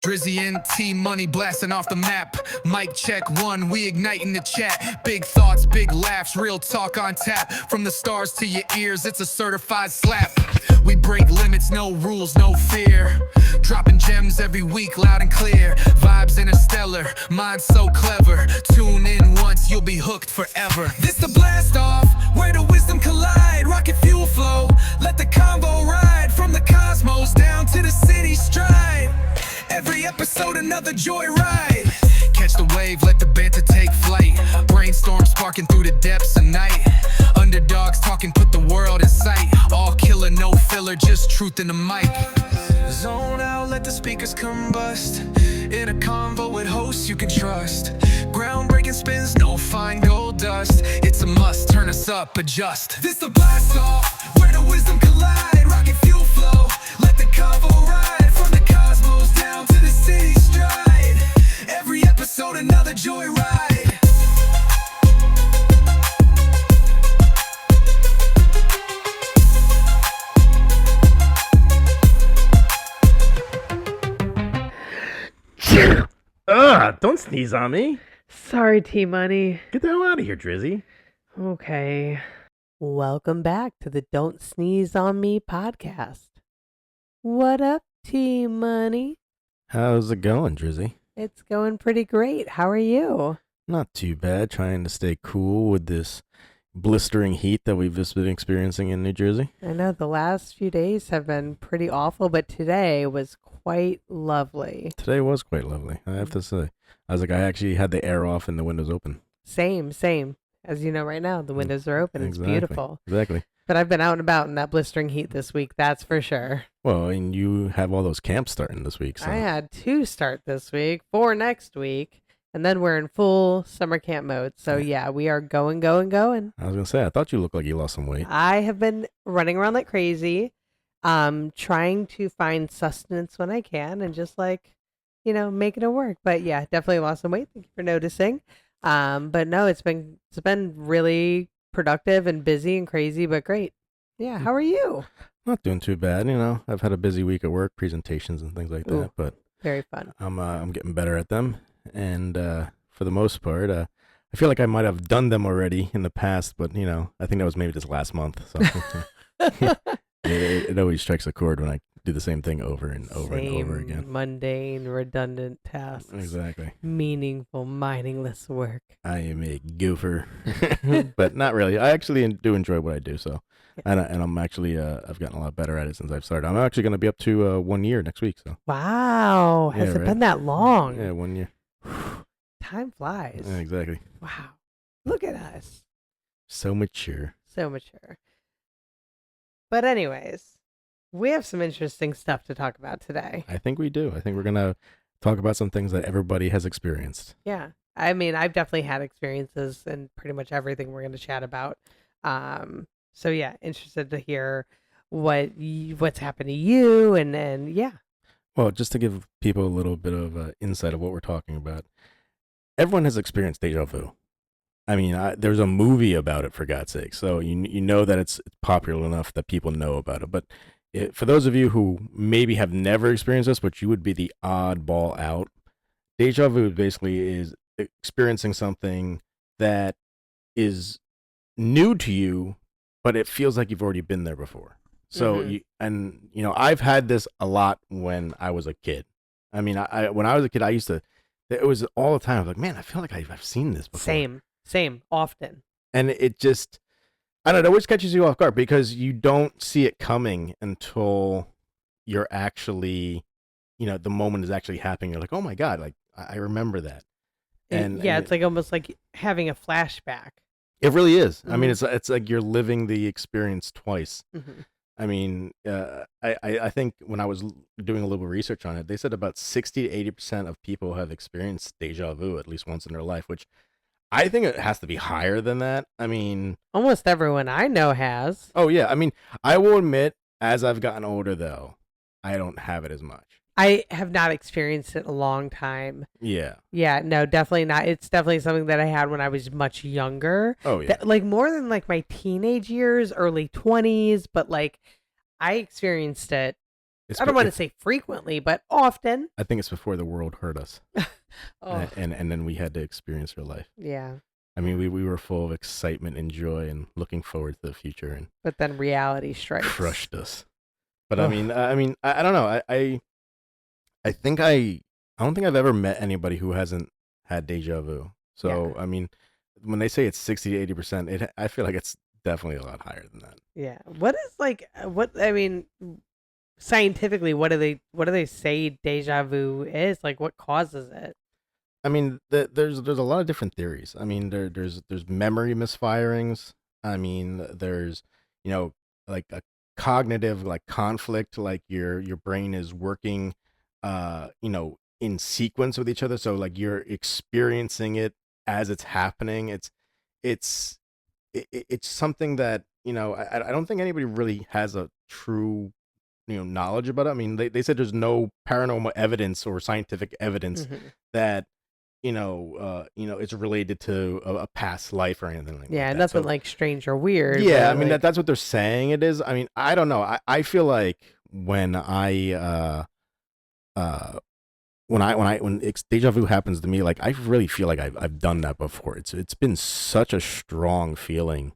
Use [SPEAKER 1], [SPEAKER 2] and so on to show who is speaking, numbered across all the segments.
[SPEAKER 1] Drizzy and T-Money blasting off the map. Mic check one, we igniting the chat. Big thoughts, big laughs, real talk on tap. From the stars to your ears, it's a certified slap. We break limits, no rules, no fear. Dropping gems every week, loud and clear. Vibes interstellar, mind so clever. Tune in once, you'll be hooked forever. This the blast off, where the wisdom collide. Rocket fuel flow, let the convo ride. From the cosmos down to the city stride. Every episode another joyride. Catch the wave, let the banter take flight. Brainstorm sparking through the depths of night. Underdogs talking, put the world in sight. All killer, no filler, just truth in the mic. Zone out, let the speakers combust. In a convo with hosts you can trust. Groundbreaking spins, no fine gold dust. It's a must, turn us up, adjust. This the blast off, where the wisdom collide. Rocket fuel flow, let the convo ride. From the cosmos down to the city stride. Every episode another joyride.
[SPEAKER 2] Don't sneeze on me.
[SPEAKER 3] Sorry, T-Money.
[SPEAKER 2] Get the hell out of here, Drizzy.
[SPEAKER 3] Okay. Welcome back to the Don't Sneeze on Me podcast. What up, T-Money?
[SPEAKER 2] How's it going, Drizzy?
[SPEAKER 3] It's going pretty great. How are you?
[SPEAKER 2] Not too bad. Trying to stay cool with this blistering heat that we've just been experiencing in New Jersey.
[SPEAKER 3] I know the last few days have been pretty awful, but today was quite lovely.
[SPEAKER 2] Today was quite lovely, I have to say. I actually had the air off and the windows open.
[SPEAKER 3] Same. As you know right now, the windows are open.
[SPEAKER 2] Exactly.
[SPEAKER 3] It's beautiful.
[SPEAKER 2] Exactly.
[SPEAKER 3] But I've been out and about in that blistering heat this week, that's for sure.
[SPEAKER 2] Well, and you have all those camps starting this week. So.
[SPEAKER 3] I had 2 start this week, 4 next week, and then we're in full summer camp mode. So yeah, we are going.
[SPEAKER 2] I was going to say, I thought you looked like you lost some weight.
[SPEAKER 3] I have been running around like crazy, trying to find sustenance when I can and just making it work. But yeah, definitely lost some weight. Thank you for noticing. But no, it's been really productive and busy and crazy, but great. Yeah. How are you?
[SPEAKER 2] Not doing too bad. I've had a busy week at work, presentations and things like that, but
[SPEAKER 3] very fun.
[SPEAKER 2] I'm getting better at them. And, for the most part, I feel like I might have done them already in the past, but I think that was maybe just last month. So it always strikes a chord when I do the same thing over and over and over again.
[SPEAKER 3] Mundane, redundant tasks.
[SPEAKER 2] Exactly.
[SPEAKER 3] Meaningful, meaningless work.
[SPEAKER 2] I am a goofer, but not really. I actually do enjoy what I do. So, and I'm actually I've gotten a lot better at it since I've started. I'm actually going to be up to 1 year next week. So.
[SPEAKER 3] Wow, has it been that long?
[SPEAKER 2] Yeah, 1 year.
[SPEAKER 3] Time flies.
[SPEAKER 2] Yeah, exactly.
[SPEAKER 3] Wow, look at us.
[SPEAKER 2] So mature.
[SPEAKER 3] So mature. But anyways, we have some interesting stuff to talk about today.
[SPEAKER 2] I think we do. I think we're going to talk about some things that everybody has experienced.
[SPEAKER 3] Yeah. I mean, I've definitely had experiences in pretty much everything we're going to chat about. So yeah, interested to hear what's happened to you and yeah.
[SPEAKER 2] Well, just to give people a little bit of insight of what we're talking about, everyone has experienced déjà vu. I mean, there's a movie about it, for God's sake. So you know that it's popular enough that people know about it. But for those of you who maybe have never experienced this, but you would be the oddball out, déjà vu basically is experiencing something that is new to you, but it feels like you've already been there before. So, I've had this a lot when I was a kid. I mean, when I was a kid, it was all the time. I was like, man, I feel like I've seen this before.
[SPEAKER 3] Same, often.
[SPEAKER 2] And it just, I don't know, it always catches you off guard because you don't see it coming until you're actually, the moment is actually happening. You're like, oh my God, like, I remember that. And
[SPEAKER 3] it's like almost like having a flashback.
[SPEAKER 2] It really is. Mm-hmm. I mean, it's like you're living the experience twice.
[SPEAKER 3] Mm-hmm.
[SPEAKER 2] I mean, I think when I was doing a little research on it, they said about 60 to 80% of people have experienced déjà vu at least once in their life, which I think it has to be higher than that. I mean,
[SPEAKER 3] almost everyone I know has.
[SPEAKER 2] Oh, yeah. I mean, I will admit, as I've gotten older, though, I don't have it as much.
[SPEAKER 3] I have not experienced it in a long time.
[SPEAKER 2] Yeah.
[SPEAKER 3] Yeah, no, definitely not. It's definitely something that I had when I was much younger.
[SPEAKER 2] Oh, yeah.
[SPEAKER 3] Like more than like my teenage years, early 20s, but like I experienced it
[SPEAKER 2] It's
[SPEAKER 3] I don't want to say frequently, but often.
[SPEAKER 2] I think it's before the world hurt us,
[SPEAKER 3] Oh,
[SPEAKER 2] and then we had to experience real life.
[SPEAKER 3] yeah.
[SPEAKER 2] I mean, we were full of excitement and joy and looking forward to the future, and
[SPEAKER 3] But then reality strikes.
[SPEAKER 2] crushed us. But
[SPEAKER 3] Ugh.
[SPEAKER 2] I don't know. I think I don't think I've ever met anybody who hasn't had deja vu. So
[SPEAKER 3] Yeah.
[SPEAKER 2] I mean, when they say it's 60 to 80%, I feel like it's definitely a lot higher than that.
[SPEAKER 3] Yeah. What is like what I mean scientifically what do they say deja vu is? Like what causes it?
[SPEAKER 2] I mean, there's a lot of different theories. I mean, there's memory misfirings. I mean, there's you know like a cognitive like conflict, like your brain is working, in sequence with each other. So like you're experiencing it as it's happening. It's it's something that I don't think anybody really has a true knowledge about it. I mean, they said there's no paranormal evidence or scientific evidence
[SPEAKER 3] Mhm.
[SPEAKER 2] that it's related to a past life or anything like
[SPEAKER 3] Yeah,
[SPEAKER 2] that.
[SPEAKER 3] nothing
[SPEAKER 2] So
[SPEAKER 3] like strange or weird.
[SPEAKER 2] yeah, I
[SPEAKER 3] But
[SPEAKER 2] mean
[SPEAKER 3] like
[SPEAKER 2] that's what they're saying it is. I mean, I don't know. I feel like when uh when deja vu happens to me, like I really feel like I've done that before. It's been such a strong feeling.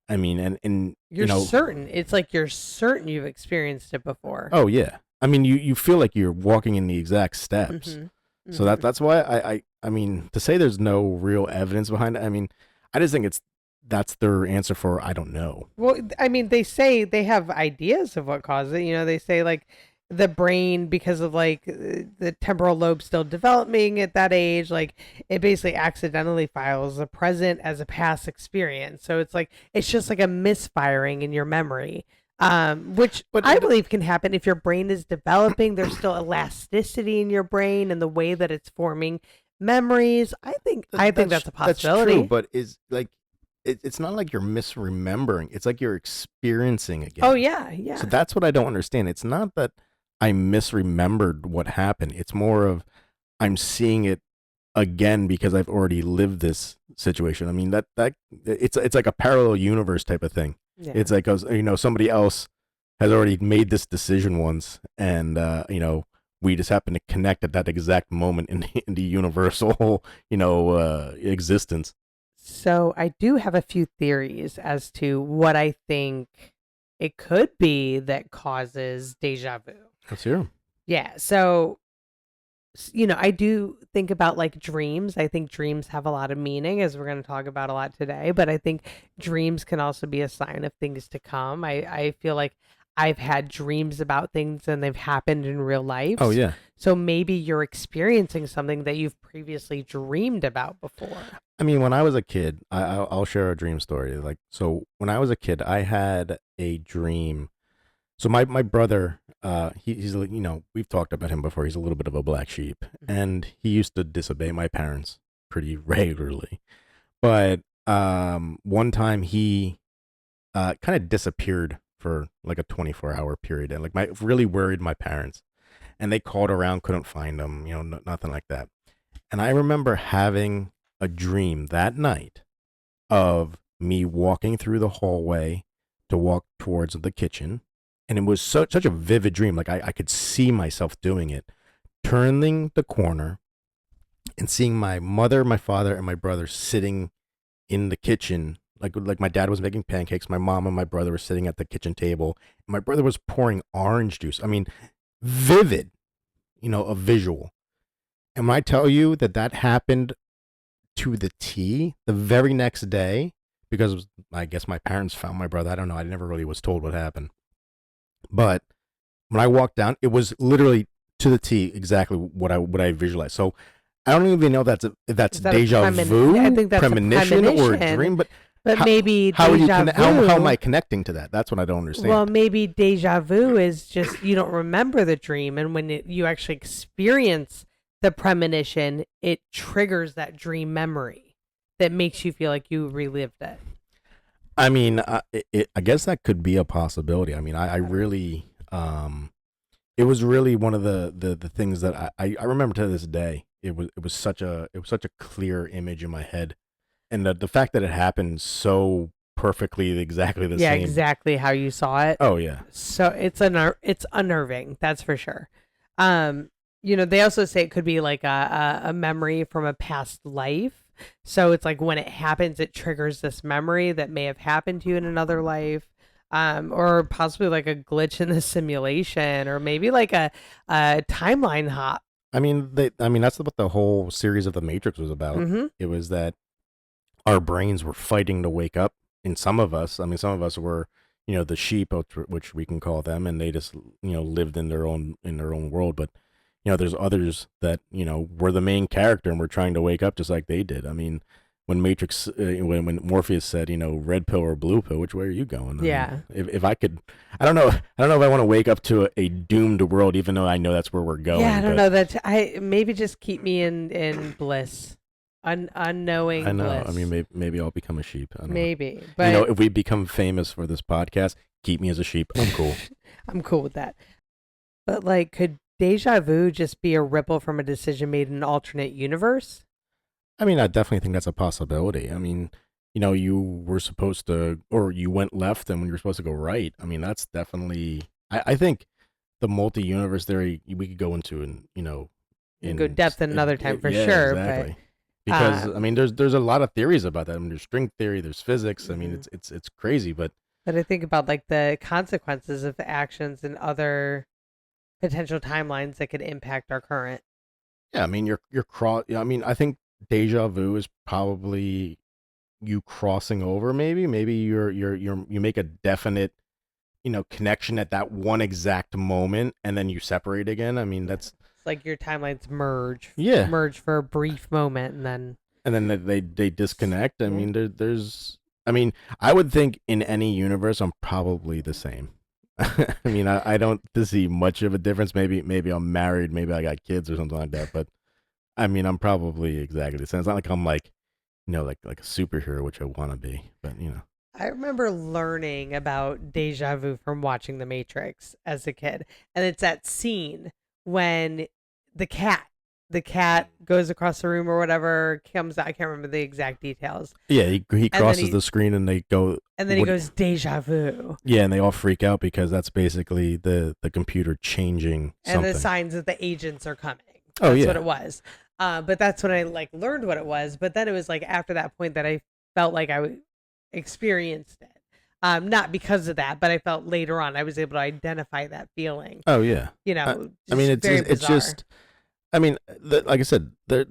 [SPEAKER 2] I mean, and
[SPEAKER 3] you're certain. It's like you're certain you've experienced it before.
[SPEAKER 2] oh yeah. I mean, you feel like you're walking in the exact steps.
[SPEAKER 3] Mhm.
[SPEAKER 2] So
[SPEAKER 3] Mhm.
[SPEAKER 2] that's why I mean, to say there's no real evidence behind it. I mean, I just think that's their answer for I don't know.
[SPEAKER 3] Well, I mean, they say they have ideas of what causes it. They say like the brain, because of like the temporal lobe still developing at that age, like it basically accidentally files the present as a past experience. So it's like it's just like a misfiring in your memory, which
[SPEAKER 2] But
[SPEAKER 3] I believe can happen if your brain is developing. There's still elasticity in your brain and the way that it's forming memories. I think that's a possibility.
[SPEAKER 2] That's true, but is like it's not like you're misremembering. It's like you're experiencing again.
[SPEAKER 3] Oh yeah, yeah.
[SPEAKER 2] So that's what I don't understand. It's not that I misremembered what happened. It's more of I'm seeing it again because I've already lived this situation. I mean that it's like a parallel universe type of thing.
[SPEAKER 3] Yeah.
[SPEAKER 2] It's like somebody else has already made this decision once, and we just happen to connect at that exact moment in the universal existence.
[SPEAKER 3] So I do have a few theories as to what I think it could be that causes deja vu.
[SPEAKER 2] Let's hear 'em.
[SPEAKER 3] Yeah. So, I do think about like dreams. I think dreams have a lot of meaning, as we're going to talk about a lot today. But I think dreams can also be a sign of things to come. I feel like I've had dreams about things and they've happened in real life.
[SPEAKER 2] Oh yeah.
[SPEAKER 3] So maybe you're experiencing something that you've previously dreamed about before.
[SPEAKER 2] I mean, when I was a kid, I'll share a dream story. Like, so when I was a kid, I had a dream. So my brother, he's we've talked about him before. He's a little bit of a black sheep, and he used to disobey my parents pretty regularly. But one time he kind of disappeared for like a 24-hour period, and like really worried my parents, and they called around, couldn't find him, nothing like that. And I remember having a dream that night of me walking through the hallway to walk towards the kitchen. And it was such a vivid dream. Like I could see myself doing it, turning the corner and seeing my mother, my father, and my brother sitting in the kitchen. Like my dad was making pancakes. My mom and my brother were sitting at the kitchen table. My brother was pouring orange juice. I mean, vivid, a visual. And when I tell you that happened to the T the very next day, because I guess my parents found my brother. I don't know. I never really was told what happened. But when I walked down, it was literally to the T exactly what I visualized. So I don't even know if that's
[SPEAKER 3] Is that a
[SPEAKER 2] deja vu,
[SPEAKER 3] I think that's a
[SPEAKER 2] premonition, or a
[SPEAKER 3] premonition,
[SPEAKER 2] dream. But
[SPEAKER 3] But maybe
[SPEAKER 2] how are you
[SPEAKER 3] deja vu.
[SPEAKER 2] how am I connecting to that? That's what I don't understand.
[SPEAKER 3] Well, maybe deja vu is just you don't remember the dream, and when you actually experience the premonition, it triggers that dream memory that makes you feel like you relived it.
[SPEAKER 2] I mean, I guess that could be a possibility. I mean, I really, it was really one of the things that I remember to this day. It was such a clear image in my head, and the fact that it happened so perfectly exactly the
[SPEAKER 3] Yeah,
[SPEAKER 2] same.
[SPEAKER 3] exactly how you saw it.
[SPEAKER 2] Oh yeah.
[SPEAKER 3] So it's unnerving, that's for sure. They also say it could be like a memory from a past life. So it's like when it happens, it triggers this memory that may have happened to you in another life. Or possibly like a glitch in the simulation, or maybe like a timeline hop.
[SPEAKER 2] I mean, that's what the whole series of The Matrix was about.
[SPEAKER 3] Mm-hmm.
[SPEAKER 2] It was that our brains were fighting to wake up. And some of us were, the sheep, which we can call them, and they just, lived in their own world. But, there's others that, were the main character and we're trying to wake up just like they did. I mean, when Matrix, when Morpheus said, red pill or blue pill, which way are you going?
[SPEAKER 3] Yeah.
[SPEAKER 2] If I could, I don't know if I want to wake up to a doomed world, even though I know that's where we're going.
[SPEAKER 3] Yeah, I don't know that. I maybe just keep me in bliss, unknowing.
[SPEAKER 2] I know.
[SPEAKER 3] Bliss.
[SPEAKER 2] I mean, maybe I'll become a sheep. I don't know.
[SPEAKER 3] Maybe, but
[SPEAKER 2] If we become famous for this podcast, keep me as a sheep. I'm cool.
[SPEAKER 3] I'm cool with that. But like, could deja vu just be a ripple from a decision made in an alternate universe?
[SPEAKER 2] I mean, I definitely think that's a possibility. I mean, you were supposed to, or you went left and when you were supposed to go right. I mean, that's definitely, I think the multi-universe theory we could go into, in
[SPEAKER 3] Go depth another time for
[SPEAKER 2] yeah,
[SPEAKER 3] sure.
[SPEAKER 2] exactly. Because I mean, there's a lot of theories about that. I mean, there's string theory, there's physics. I mean, it's crazy, but
[SPEAKER 3] I think about like the consequences of actions and other potential timelines that could impact our current.
[SPEAKER 2] yeah, I mean, you're cross. I mean, I think deja vu is probably you crossing over. Maybe you make a definite, connection at that one exact moment, and then you separate again. I mean, that's
[SPEAKER 3] It's like your timelines merge.
[SPEAKER 2] Yeah.
[SPEAKER 3] Merge for a brief moment and then
[SPEAKER 2] they disconnect. I
[SPEAKER 3] Yeah.
[SPEAKER 2] mean, there's. I mean, I would think in any universe, I'm probably the same. I mean, I don't see much of a difference. Maybe I'm married, maybe I got kids or something like that. But I mean, I'm probably exactly the same. It's not like I'm like, like a superhero, which I want to be. But
[SPEAKER 3] I remember learning about deja vu from watching The Matrix as a kid. And it's that scene when the cat goes across the room or whatever, comes out. I can't remember the exact details.
[SPEAKER 2] Yeah, he
[SPEAKER 3] then
[SPEAKER 2] crosses
[SPEAKER 3] he-
[SPEAKER 2] the screen and they go.
[SPEAKER 3] And then he goes, deja vu.
[SPEAKER 2] Yeah, and they all freak out because that's basically the computer changing something.
[SPEAKER 3] And the signs that the agents are coming.
[SPEAKER 2] Oh,
[SPEAKER 3] That's
[SPEAKER 2] yeah.
[SPEAKER 3] what it was. But that's when I like learned what it was. But then it was like after that point that I felt like I experienced it. Not because of that, but I felt later on I was able to identify that feeling.
[SPEAKER 2] Oh yeah. I mean, it's just. I mean, like I said, there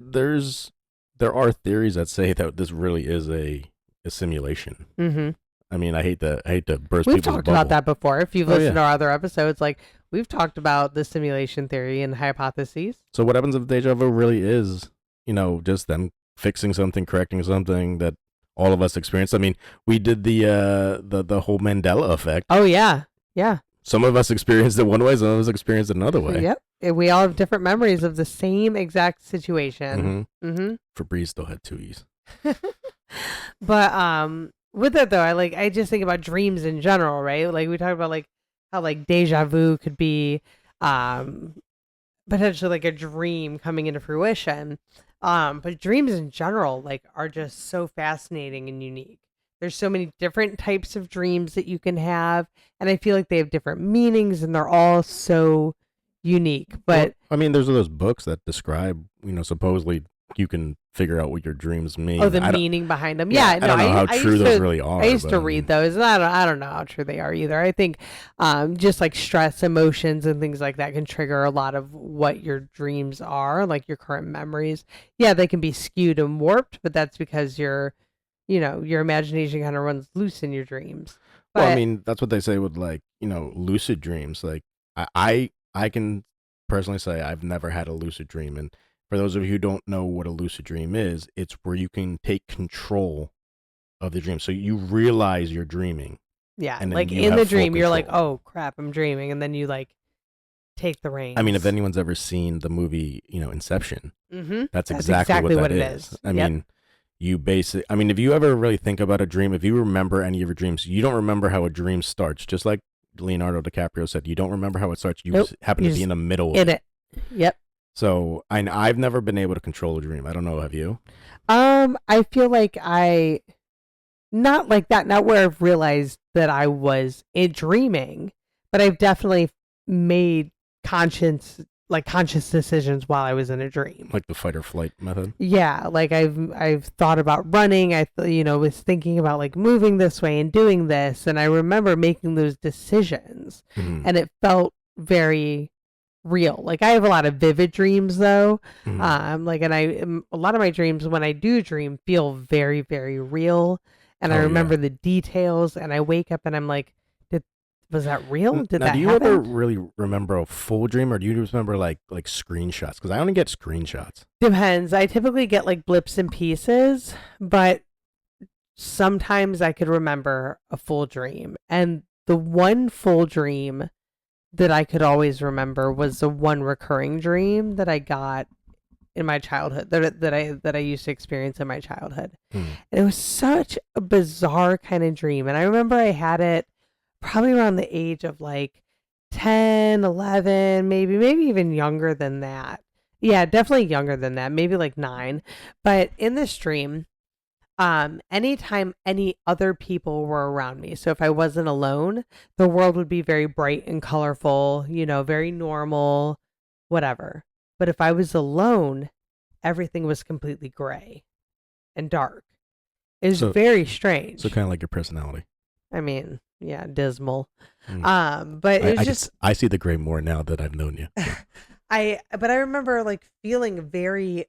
[SPEAKER 2] are theories that say that this really is a simulation.
[SPEAKER 3] Mm-hmm.
[SPEAKER 2] I mean, I hate to burst.
[SPEAKER 3] We've
[SPEAKER 2] people's
[SPEAKER 3] talked
[SPEAKER 2] bubble.
[SPEAKER 3] about that before. If you've
[SPEAKER 2] Oh,
[SPEAKER 3] listened
[SPEAKER 2] yeah.
[SPEAKER 3] to our other episodes, like we've talked about the simulation theory and hypotheses.
[SPEAKER 2] So what happens if deja vu really is, just them fixing something, correcting something that all of us experienced? I mean, we did the whole Mandela effect.
[SPEAKER 3] Oh yeah, yeah.
[SPEAKER 2] Some of us experienced it one way, some of us experienced it another way.
[SPEAKER 3] Yep. We all have different memories of the same exact situation.
[SPEAKER 2] Mm-hmm.
[SPEAKER 3] Mm-hmm.
[SPEAKER 2] Febreze still had 2 E's.
[SPEAKER 3] But with that though, I just think about dreams in general, right? Like we talked about like how like deja vu could be potentially like a dream coming into fruition. But dreams in general like are just so fascinating and unique. There's so many different types of dreams that you can have, and I feel like they have different meanings and they're all so unique. But
[SPEAKER 2] Well, I mean, there's those books that describe, supposedly you can figure out what your dreams mean.
[SPEAKER 3] oh, the
[SPEAKER 2] I don't-
[SPEAKER 3] meaning behind them.
[SPEAKER 2] Yeah,
[SPEAKER 3] Yeah, no,
[SPEAKER 2] I don't know how
[SPEAKER 3] I
[SPEAKER 2] true
[SPEAKER 3] used
[SPEAKER 2] those
[SPEAKER 3] to,
[SPEAKER 2] really are.
[SPEAKER 3] I used
[SPEAKER 2] but
[SPEAKER 3] to
[SPEAKER 2] I
[SPEAKER 3] read
[SPEAKER 2] mean,
[SPEAKER 3] those, and I don't know how true they are either. I think just like stress, emotions, and things like that can trigger a lot of what your dreams are, like your current memories. Yeah, they can be skewed and warped, but that's because your imagination kind of runs loose in your dreams.
[SPEAKER 2] Well, I
[SPEAKER 3] But-
[SPEAKER 2] mean, that's what they say with like, lucid dreams. Like I can personally say I've never had a lucid dream. And for those of you who don't know what a lucid dream is, it's where you can take control of the dream. So you realize you're dreaming.
[SPEAKER 3] yeah,
[SPEAKER 2] and then
[SPEAKER 3] like
[SPEAKER 2] you
[SPEAKER 3] in
[SPEAKER 2] have
[SPEAKER 3] the
[SPEAKER 2] full
[SPEAKER 3] dream, you're like,
[SPEAKER 2] control.
[SPEAKER 3] oh crap, I'm dreaming, and then you like take the reins.
[SPEAKER 2] I mean, if anyone's ever seen the movie, Inception,
[SPEAKER 3] Mm-hmm.
[SPEAKER 2] that's
[SPEAKER 3] That's
[SPEAKER 2] exactly,
[SPEAKER 3] exactly
[SPEAKER 2] what
[SPEAKER 3] what
[SPEAKER 2] that
[SPEAKER 3] it
[SPEAKER 2] is.
[SPEAKER 3] is.
[SPEAKER 2] I
[SPEAKER 3] Yep.
[SPEAKER 2] mean, if you ever really think about a dream, if you remember any of your dreams, you don't remember how a dream starts. Just like Leonardo DiCaprio said, you don't remember how it starts. You
[SPEAKER 3] Nope.
[SPEAKER 2] just happen
[SPEAKER 3] You
[SPEAKER 2] to be
[SPEAKER 3] just
[SPEAKER 2] in the middle of
[SPEAKER 3] In
[SPEAKER 2] it.
[SPEAKER 3] it. Yep.
[SPEAKER 2] So I've never been able to control a dream. I don't know. Have you?
[SPEAKER 3] I feel like not like that, not where I've realized that I was dreaming, but I've definitely made conscious decisions while I was in a dream.
[SPEAKER 2] Like the fight or flight method.
[SPEAKER 3] Yeah, like I've thought about running. Was thinking about like moving this way and doing this, and I remember making those decisions,
[SPEAKER 2] Mhm.
[SPEAKER 3] and it felt very real. Like I have a lot of vivid dreams though.
[SPEAKER 2] Mhm.
[SPEAKER 3] A lot of my dreams when I do dream feel very, very real. And I
[SPEAKER 2] Oh, yeah.
[SPEAKER 3] remember the details and I wake up and I'm like, was that real? Did
[SPEAKER 2] Now,
[SPEAKER 3] that
[SPEAKER 2] do you
[SPEAKER 3] happen?
[SPEAKER 2] ever really remember a full dream, or do you just remember like screenshots? Because I only get screenshots.
[SPEAKER 3] Depends. I typically get like blips and pieces, but sometimes I could remember a full dream. And the one full dream that I could always remember was the one recurring dream that I got in my childhood that I used to experience in my childhood.
[SPEAKER 2] Hmm.
[SPEAKER 3] And it was such a bizarre kind of dream. And I remember I had it probably around the age of like 10, 11, maybe even younger than that. Yeah, definitely younger than that, maybe like 9. But in this dream, anytime any other people were around me, so if I wasn't alone, the world would be very bright and colorful, very normal, whatever. But if I was alone, everything was completely gray and dark. It was
[SPEAKER 2] So-
[SPEAKER 3] very strange.
[SPEAKER 2] So kind of like your personality.
[SPEAKER 3] I mean, yeah, dismal.
[SPEAKER 2] Mm.
[SPEAKER 3] But it was
[SPEAKER 2] I see the gray more now that I've known you.
[SPEAKER 3] but I remember like feeling very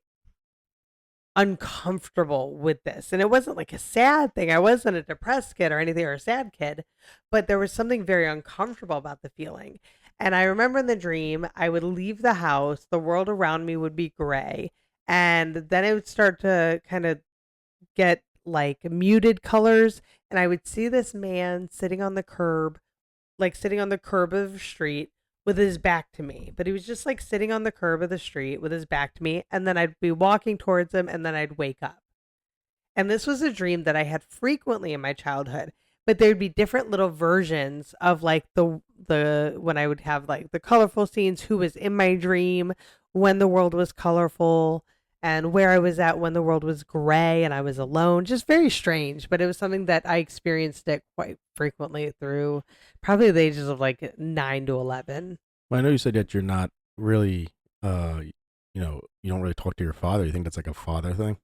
[SPEAKER 3] uncomfortable with this. And it wasn't like a sad thing. I wasn't a depressed kid or anything or a sad kid, but there was something very uncomfortable about the feeling. And I remember in the dream, I would leave the house, the world around me would be gray, and then it would start to kind of get like muted colors, and I would see this man sitting on the curb of a street with his back to me. But he was just like sitting on the curb of the street with his back to me, and then I'd be walking towards him and then I'd wake up. And this was a dream that I had frequently in my childhood, but there'd be different little versions of like the when I would have like the colorful scenes, who was in my dream, when the world was colorful, and where I was at when the world was gray and I was alone. Just very strange, but it was something that I experienced it quite frequently through probably the ages of like 9 to 11.
[SPEAKER 2] Well, I know you said that you're not really, you don't really talk to your father. You think that's like a father thing?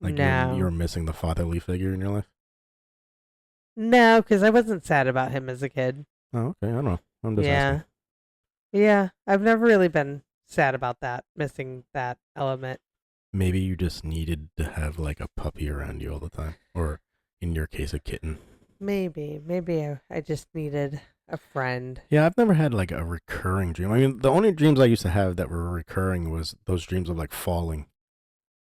[SPEAKER 2] Like
[SPEAKER 3] No.
[SPEAKER 2] you're missing the fatherly figure in your life?
[SPEAKER 3] No, because I wasn't sad about him as a kid.
[SPEAKER 2] Oh, okay. I don't know. I'm just
[SPEAKER 3] Yeah.
[SPEAKER 2] asking.
[SPEAKER 3] Yeah. I've never really been sad about that, missing that element.
[SPEAKER 2] Maybe you just needed to have like a puppy around you all the time, or in your case, a kitten.
[SPEAKER 3] Maybe I just needed a friend.
[SPEAKER 2] Yeah, I've never had like a recurring dream. I mean, the only dreams I used to have that were recurring was those dreams of like falling.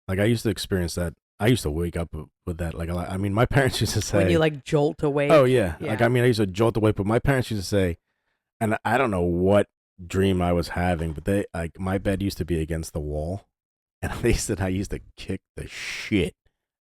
[SPEAKER 2] Like I used to experience that. I used to wake up with that like a lot. I mean, my parents used to say,
[SPEAKER 3] When you like jolt awake.
[SPEAKER 2] "Oh yeah." Like
[SPEAKER 3] Yeah.
[SPEAKER 2] I mean, I used to jolt awake, but my parents used to say, and I don't know what dream I was having, but they like my bed used to be against the wall, and they said I used to kick the shit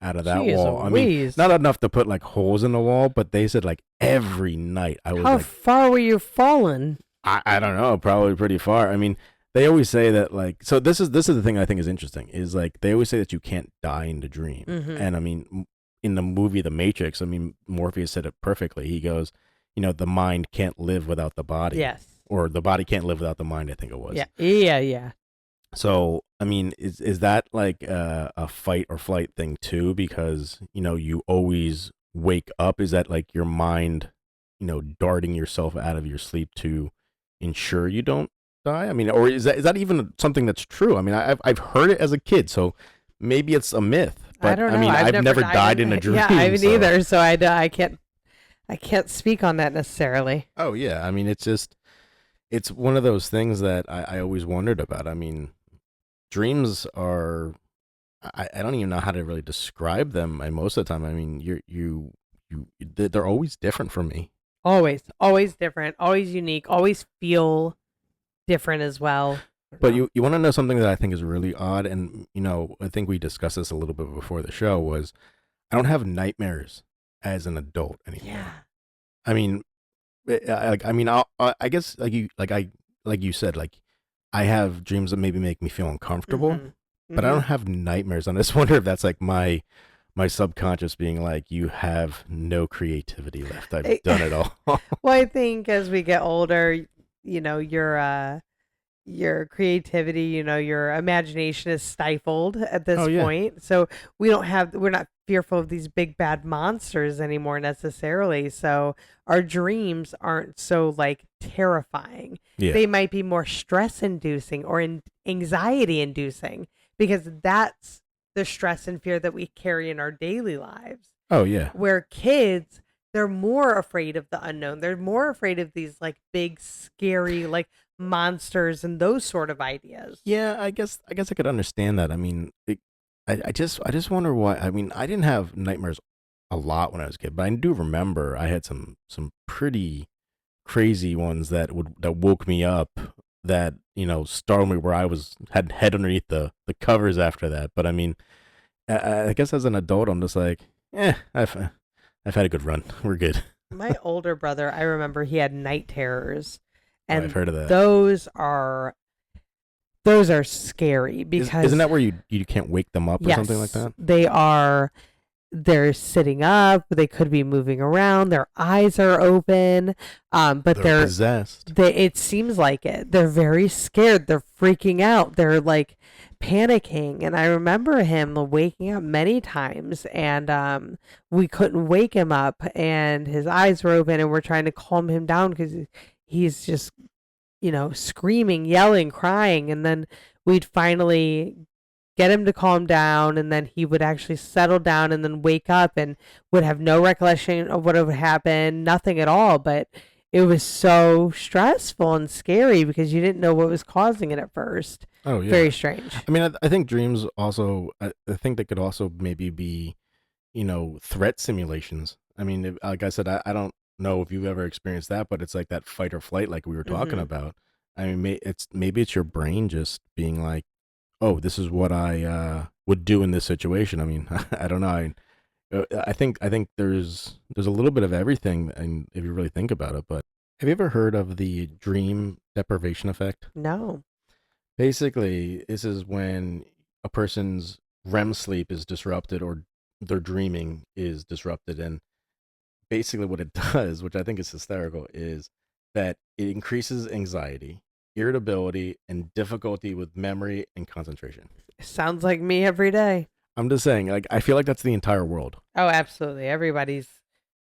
[SPEAKER 2] out of that
[SPEAKER 3] Jeez
[SPEAKER 2] wall. I mean,
[SPEAKER 3] Louise.
[SPEAKER 2] not enough to put like holes in the wall, but they said like every night I was
[SPEAKER 3] How
[SPEAKER 2] like,
[SPEAKER 3] far were you falling?
[SPEAKER 2] I don't know, probably pretty far. I mean, they always say that like, so this is the thing I think is interesting is like they always say that you can't die in the dream.
[SPEAKER 3] Mhm.
[SPEAKER 2] And I mean, in the movie The Matrix, I mean, Morpheus said it perfectly. He goes, the mind can't live without the body.
[SPEAKER 3] Yes.
[SPEAKER 2] Or the body can't live without the mind, I think it was.
[SPEAKER 3] Yeah.
[SPEAKER 2] So, I mean, is that like a fight or flight thing too? Because, you always wake up. Is that like your mind, darting yourself out of your sleep to ensure you don't die? I mean, or is that even something that's true? I mean, I've heard it as a kid, so maybe it's a myth. But
[SPEAKER 3] I don't know.
[SPEAKER 2] I mean, I've never died in a dream.
[SPEAKER 3] Yeah, I haven't
[SPEAKER 2] so-
[SPEAKER 3] either. So I can't speak on that necessarily.
[SPEAKER 2] Oh yeah, I mean, it's one of those things that I always wondered about. I mean, dreams are, I don't even know how to really describe them. And most of the time, I mean, they're always different for me.
[SPEAKER 3] Always different, always unique, always feel different as well.
[SPEAKER 2] But you want to know something that I think is really odd, and I think we discussed this a little bit before the show. Was I don't have nightmares as an adult anymore.
[SPEAKER 3] Yeah.
[SPEAKER 2] I mean, I guess like you said, like I have dreams that maybe make me feel uncomfortable,
[SPEAKER 3] Mhm.
[SPEAKER 2] but I don't have nightmares. And I just wonder if that's like my my subconscious being like, you have no creativity left. I've
[SPEAKER 3] Eh,
[SPEAKER 2] done it all.
[SPEAKER 3] Well, I think as we get older, you know, your creativity, you know, your imagination is stifled at
[SPEAKER 2] Oh
[SPEAKER 3] this
[SPEAKER 2] yeah.
[SPEAKER 3] point. So we're not fearful of these big bad monsters anymore necessarily. So our dreams aren't so like terrifying.
[SPEAKER 2] Yeah.
[SPEAKER 3] They might be more stress inducing or anxiety inducing because that's the stress and fear that we carry in our daily lives.
[SPEAKER 2] Oh yeah.
[SPEAKER 3] Where kids, they're more afraid of the unknown. They're more afraid of these like big scary like monsters and those sort of ideas.
[SPEAKER 2] Yeah, I guess I could understand that. I mean, I just wonder why. I mean, I didn't have nightmares a lot when I was a kid, but I do remember I had some pretty crazy ones that woke me up, that startled me, where I was had head underneath the covers after that. But I mean, I guess as an adult, I'm just like, I've had a good run. We're good.
[SPEAKER 3] My older brother, I remember he had night terrors,
[SPEAKER 2] Oh, I've
[SPEAKER 3] and
[SPEAKER 2] heard of that.
[SPEAKER 3] those are scary because
[SPEAKER 2] Isn't that where you can't wake them up or something like
[SPEAKER 3] yes,
[SPEAKER 2] that?
[SPEAKER 3] they're sitting up, they could be moving around, their eyes are open, but
[SPEAKER 2] They're possessed.
[SPEAKER 3] it seems like it. They're very scared, they're freaking out, they're like panicking. And I remember him waking up many times, and we couldn't wake him up, and his eyes were open, and we're trying to calm him down because he's just, you know, screaming, yelling, crying. And then we'd finally get him to calm down, and then he would actually settle down and then wake up and would have no recollection of what had happened, nothing at all. But it was so stressful and scary because you didn't know what was causing it at first.
[SPEAKER 2] Oh yeah.
[SPEAKER 3] Very strange.
[SPEAKER 2] I mean, I think dreams also. I think they could also maybe be, threat simulations. I mean, like I said, I don't know if you've ever experienced that, but it's like that fight or flight, like we were talking
[SPEAKER 3] Hmm.
[SPEAKER 2] about. I mean, maybe it's your brain just being like, oh, this is what I would do in this situation. I mean, I don't know. I think there's a little bit of everything, and if you really think about it. But have you ever heard of the dream deprivation effect?
[SPEAKER 3] No.
[SPEAKER 2] Basically, this is when a person's REM sleep is disrupted, or their dreaming is disrupted. And basically, what it does, which I think is hysterical, is that it increases anxiety, irritability, and difficulty with memory and concentration.
[SPEAKER 3] Sounds like me every day.
[SPEAKER 2] I'm just saying, like, I feel like that's the entire world.
[SPEAKER 3] Oh, absolutely. Everybody's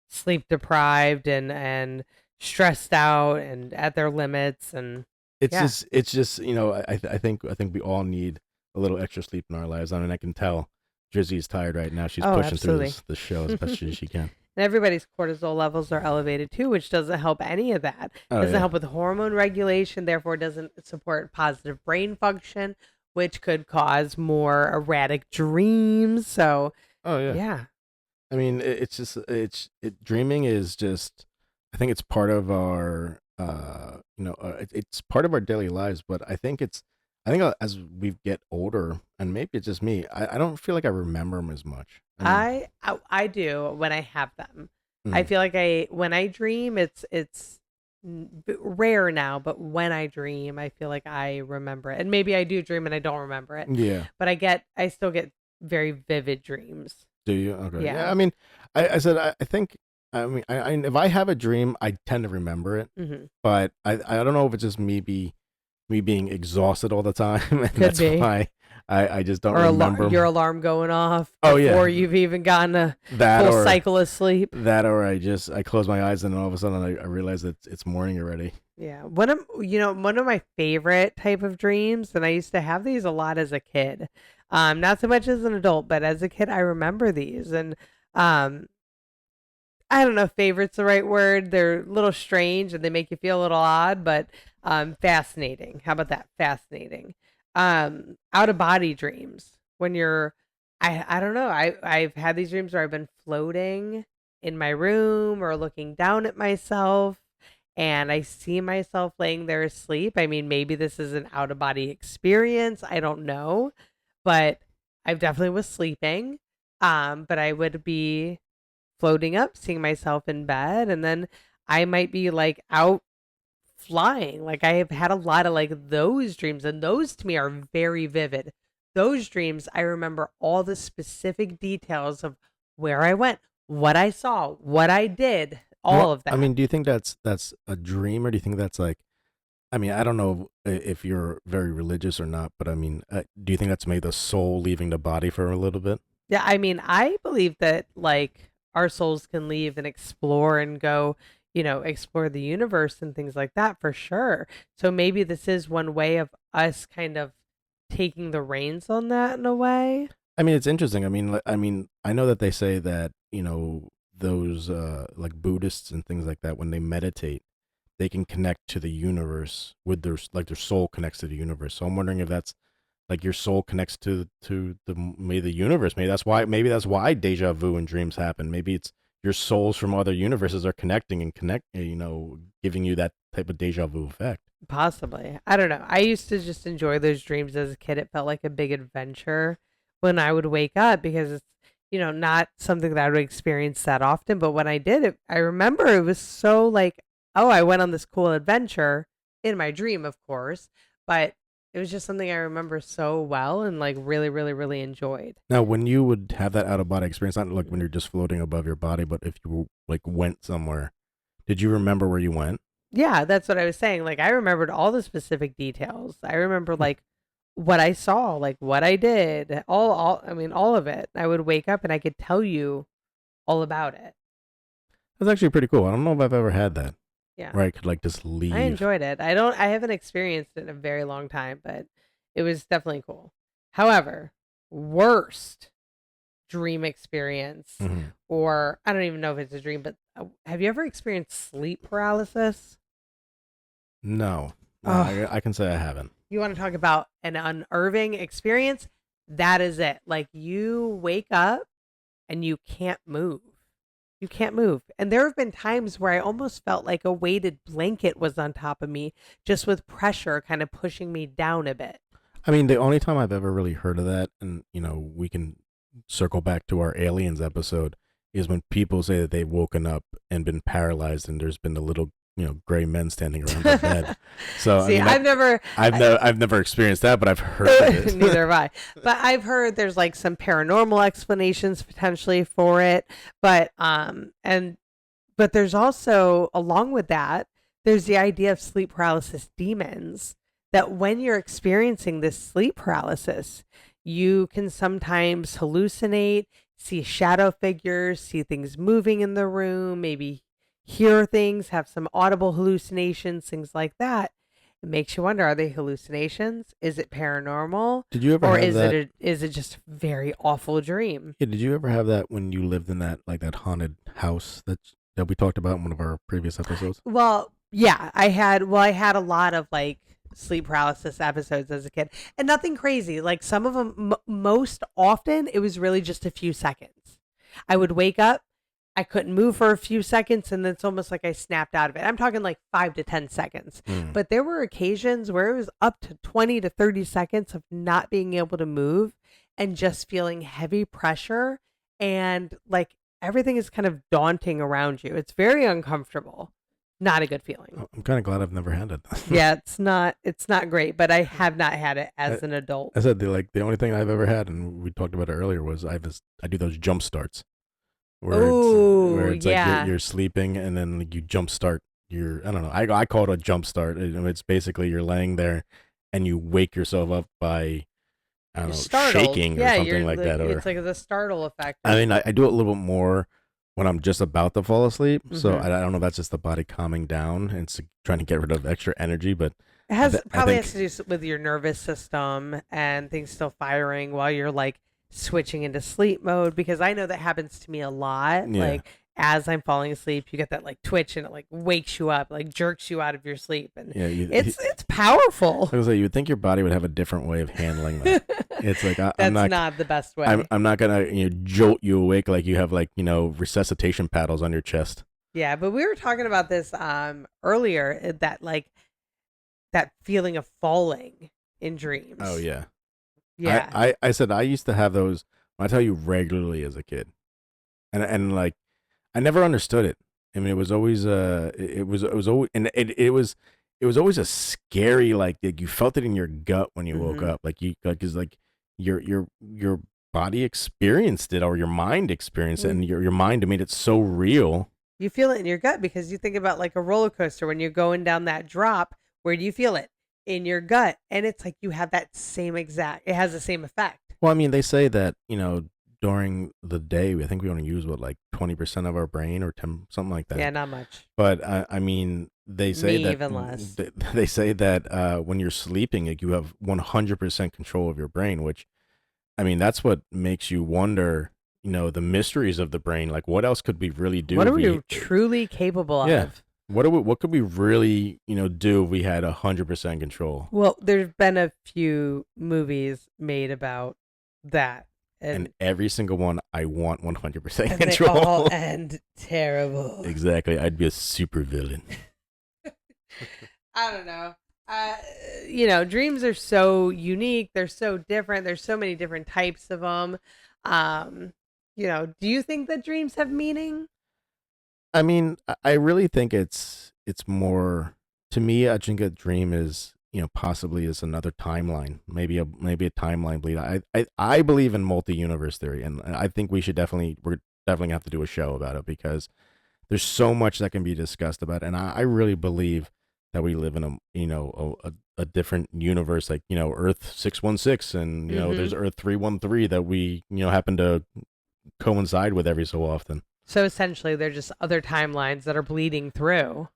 [SPEAKER 3] sleep deprived and stressed out and at their limits. And
[SPEAKER 2] It's
[SPEAKER 3] yeah.
[SPEAKER 2] just, it's just, I think we all need a little extra sleep in our lives. I mean, I can tell Drizzy's tired right now. She's
[SPEAKER 3] Oh,
[SPEAKER 2] pushing through
[SPEAKER 3] absolutely.
[SPEAKER 2] this show as best as
[SPEAKER 3] And
[SPEAKER 2] she can.
[SPEAKER 3] everybody's cortisol levels are elevated too, which doesn't help any of that.
[SPEAKER 2] Oh
[SPEAKER 3] Doesn't
[SPEAKER 2] yeah.
[SPEAKER 3] help with hormone regulation, therefore doesn't support positive brain function, which could cause more erratic dreams. So,
[SPEAKER 2] Oh yeah.
[SPEAKER 3] yeah.
[SPEAKER 2] I mean, it's just dreaming is just. I think it's part of our, it's part of our daily lives. But I think as we get older, and maybe it's just me, I don't feel like I remember them as much. I mean,
[SPEAKER 3] I do when I have them. I
[SPEAKER 2] mm,
[SPEAKER 3] feel like I when I dream, it's rare now, but when I dream, I feel like I remember it. And maybe I do dream and I don't remember it,
[SPEAKER 2] yeah.
[SPEAKER 3] but I still get very vivid dreams.
[SPEAKER 2] Do you? Okay. Yeah.
[SPEAKER 3] Yeah.
[SPEAKER 2] I mean, I said I think. I mean, if I have a dream, I tend to remember it.
[SPEAKER 3] Hmm.
[SPEAKER 2] But I don't know if it's just me being exhausted all the time, and
[SPEAKER 3] Could
[SPEAKER 2] that's
[SPEAKER 3] be.
[SPEAKER 2] why I just don't
[SPEAKER 3] Or
[SPEAKER 2] remember
[SPEAKER 3] your alarm going off
[SPEAKER 2] Oh yeah,
[SPEAKER 3] before you've even gotten a
[SPEAKER 2] that
[SPEAKER 3] full
[SPEAKER 2] or
[SPEAKER 3] cycle of sleep.
[SPEAKER 2] I close my eyes and then all of a sudden I realize that it's morning already.
[SPEAKER 3] Yeah. One of my favorite type of dreams, and I used to have these a lot as a kid. Not so much as an adult, but as a kid I remember these. And um I don't know if favorite's the right word. They're a little strange and they make you feel a little odd, but fascinating. How about that? Fascinating. Out of body dreams. When you're I don't know. I've had these dreams where I've been floating in my room or looking down at myself, and I see myself laying there asleep. I mean, maybe this is an out of body experience. I don't know, but I definitely was sleeping. But I would be floating up, seeing myself in bed, and then I might be like out flying. Like I have had a lot of like those dreams, and those to me are very vivid. those dreams, I remember all the specific details of where I went, what I saw, what I did, all of that.
[SPEAKER 2] I mean, do you think that's a dream, or do you think that's like, I mean, I don't know if you're very religious or not, but I mean, do you think that's maybe the soul leaving the body for a little bit?
[SPEAKER 3] Yeah, I mean, I believe that like our souls can leave and explore and go, explore the universe and things like that for sure. So maybe this is one way of us kind of taking the reins on that in a way.
[SPEAKER 2] I mean, it's interesting. I mean, I know that they say that, those like Buddhists and things like that, when they meditate, they can connect to the universe with their soul connects to the universe. So I'm wondering if that's like your soul connects to maybe the universe. Maybe that's why deja vu and dreams happen. Maybe it's your souls from other universes are connecting and giving you that type of deja vu effect.
[SPEAKER 3] Possibly. I don't know. I used to just enjoy those dreams as a kid. It felt like a big adventure when I would wake up because it's, not something that I would experience that often. But when I did it, I remember it was so like, oh, I went on this cool adventure in my dream, of course. But it was just something I remember so well and like really, really, really enjoyed.
[SPEAKER 2] Now, when you would have that out of body experience, not like when you're just floating above your body, but if you like went somewhere, did you remember where you went?
[SPEAKER 3] Yeah, that's what I was saying. Like I remembered all the specific details. I remember like what I saw, like what I did, all of it. I would wake up and I could tell you all about it.
[SPEAKER 2] That's actually pretty cool. I don't know if I've ever had that.
[SPEAKER 3] Yeah.
[SPEAKER 2] Where I could like just leave.
[SPEAKER 3] I enjoyed it. I haven't experienced it in a very long time, but it was definitely cool. However, worst dream experience, or I don't even know if it's a dream, but have you ever experienced sleep paralysis?
[SPEAKER 2] No. I can say I haven't.
[SPEAKER 3] You want to talk about an unnerving experience? That is it. Like you wake up and you can't move. You can't move. And there have been times where I almost felt like a weighted blanket was on top of me, just with pressure kind of pushing me down a bit.
[SPEAKER 2] I mean, the only time I've ever really heard of that, and we can circle back to our aliens episode, is when people say that they've woken up and been paralyzed, and there's been a little gray men standing around the bed. So
[SPEAKER 3] See,
[SPEAKER 2] I've never experienced that, but I've heard it.
[SPEAKER 3] Neither have I. But I've heard there's like some paranormal explanations potentially for it. But but there's also, along with that, there's the idea of sleep paralysis demons, that when you're experiencing this sleep paralysis, you can sometimes hallucinate, see shadow figures, see things moving in the room, maybe hear things, have some audible hallucinations, things like that. It makes you wonder, are they hallucinations? Is it paranormal?
[SPEAKER 2] Did you ever
[SPEAKER 3] or
[SPEAKER 2] have
[SPEAKER 3] is
[SPEAKER 2] that?
[SPEAKER 3] Is it just a very awful dream?
[SPEAKER 2] Yeah, did you ever have that when you lived in that haunted house that we talked about in one of our previous episodes?
[SPEAKER 3] Well, yeah, I had a lot of like sleep paralysis episodes as a kid, and nothing crazy. Like some of them, most often, it was really just a few seconds. I would wake up, I couldn't move for a few seconds, and it's almost like I snapped out of it. I'm talking like 5 to 10 seconds. But there were occasions where it was up to 20 to 30 seconds of not being able to move and just feeling heavy pressure, and like everything is kind of daunting around you. It's very uncomfortable. Not a good feeling.
[SPEAKER 2] I'm kind of glad I've never had it.
[SPEAKER 3] Yeah, it's not great, but I have not had it as an adult.
[SPEAKER 2] I said the only thing I've ever had, and we talked about it earlier, was I do those jump starts. Where it's
[SPEAKER 3] yeah.
[SPEAKER 2] like you're sleeping and then like you jump start I don't know, I call it a jump start. It's basically you're laying there and you wake yourself up by, I don't know,
[SPEAKER 3] startled.
[SPEAKER 2] shaking or something like that. Or
[SPEAKER 3] It's like the startle effect.
[SPEAKER 2] I mean, I do it a little bit more when I'm just about to fall asleep. So I don't know if that's just the body calming down and it's trying to get rid of extra energy, but
[SPEAKER 3] it has to do with your nervous system and things still firing while you're like switching into sleep mode, because I know that happens to me a lot.
[SPEAKER 2] Yeah.
[SPEAKER 3] Like as I'm falling asleep, you get that like twitch and it like wakes you up, like jerks you out of your sleep, and it's powerful.
[SPEAKER 2] I was like, you would think your body would have a different way of handling that. It's like I'm
[SPEAKER 3] not the best way.
[SPEAKER 2] I'm not gonna jolt you awake like you have like resuscitation paddles on your chest.
[SPEAKER 3] Yeah, but we were talking about this earlier, that like that feeling of falling in dreams.
[SPEAKER 2] Oh yeah.
[SPEAKER 3] Yeah.
[SPEAKER 2] I said I used to have those, I tell you, regularly as a kid. And like I never understood it. I mean, it was always it was always, and it was always a scary, like you felt it in your gut when you woke up, like because like your body experienced it, or your mind experienced it, and your mind made it so real.
[SPEAKER 3] You feel it in your gut because you think about like a roller coaster when you're going down that drop. Where do you feel it? In your gut. And it's like you have that it has the same effect.
[SPEAKER 2] Well, I mean, they say that, during the day, I think we only use what, like 20% of our brain, or 10, something like that.
[SPEAKER 3] Yeah, not much.
[SPEAKER 2] But I mean, they say that
[SPEAKER 3] even less.
[SPEAKER 2] They say that when you're sleeping, like, you have 100% control of your brain, which, I mean, that's what makes you wonder, the mysteries of the brain. Like, what else could we really do?
[SPEAKER 3] What are we truly capable of?
[SPEAKER 2] What could we really, do if we had 100% control?
[SPEAKER 3] Well, there's been a few movies made about that.
[SPEAKER 2] And every single one, I want 100%
[SPEAKER 3] and
[SPEAKER 2] control.
[SPEAKER 3] They all end terrible.
[SPEAKER 2] Exactly. I'd be a super villain.
[SPEAKER 3] I don't know. Dreams are so unique. They're so different. There's so many different types of them. Do you think that dreams have meaning?
[SPEAKER 2] I mean, I really think it's more, to me, I think a dream is, possibly is another timeline, maybe a timeline bleed. I believe in multi-universe theory, and I think we're definitely gonna have to do a show about it, because there's so much that can be discussed about it. And I really believe that we live in a different universe, like, Earth 616, and there's Earth 313 that we happen to coincide with every so often.
[SPEAKER 3] So essentially, they're just other timelines that are bleeding through.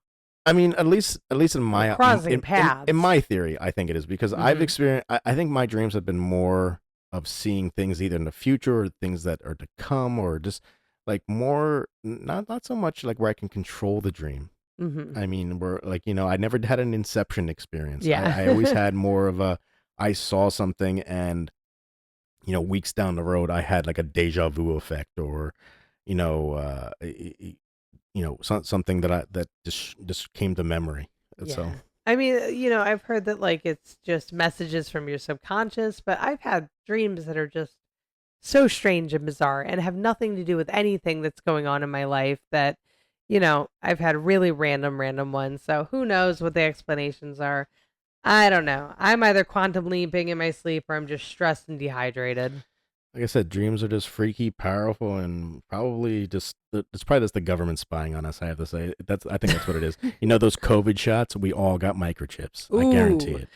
[SPEAKER 2] I mean, at least in my
[SPEAKER 3] crossing paths.
[SPEAKER 2] In my theory, I think it is, because I've experienced. I think my dreams have been more of seeing things either in the future or things that are to come, or just like more not so much like where I can control the dream. I mean, where, like, I never had an Inception experience.
[SPEAKER 3] Yeah.
[SPEAKER 2] I always had more of a, I saw something, and weeks down the road I had like a deja vu effect, or something that just came to memory.
[SPEAKER 3] Yeah.
[SPEAKER 2] So
[SPEAKER 3] I mean, I've heard that like it's just messages from your subconscious, but I've had dreams that are just so strange and bizarre and have nothing to do with anything that's going on in my life, that I've had really random ones. So who knows what the explanations are? I don't know. I'm either quantum leaping in my sleep, or I'm just stressed and dehydrated.
[SPEAKER 2] like I said, dreams are just freaky, powerful, and probably it's probably just the government spying on us. I have to say, I think that's what it is. Those COVID shots, we all got microchips.
[SPEAKER 3] Ooh.
[SPEAKER 2] I guarantee it.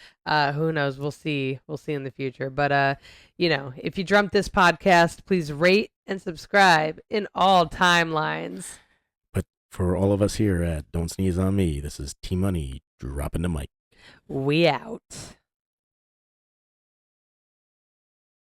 [SPEAKER 3] Who knows? We'll see in the future. But if you dreamt this podcast, please rate and subscribe in all timelines.
[SPEAKER 2] But for all of us here at Don't Sneeze on Me, this is T-Money dropping the mic.
[SPEAKER 3] We out.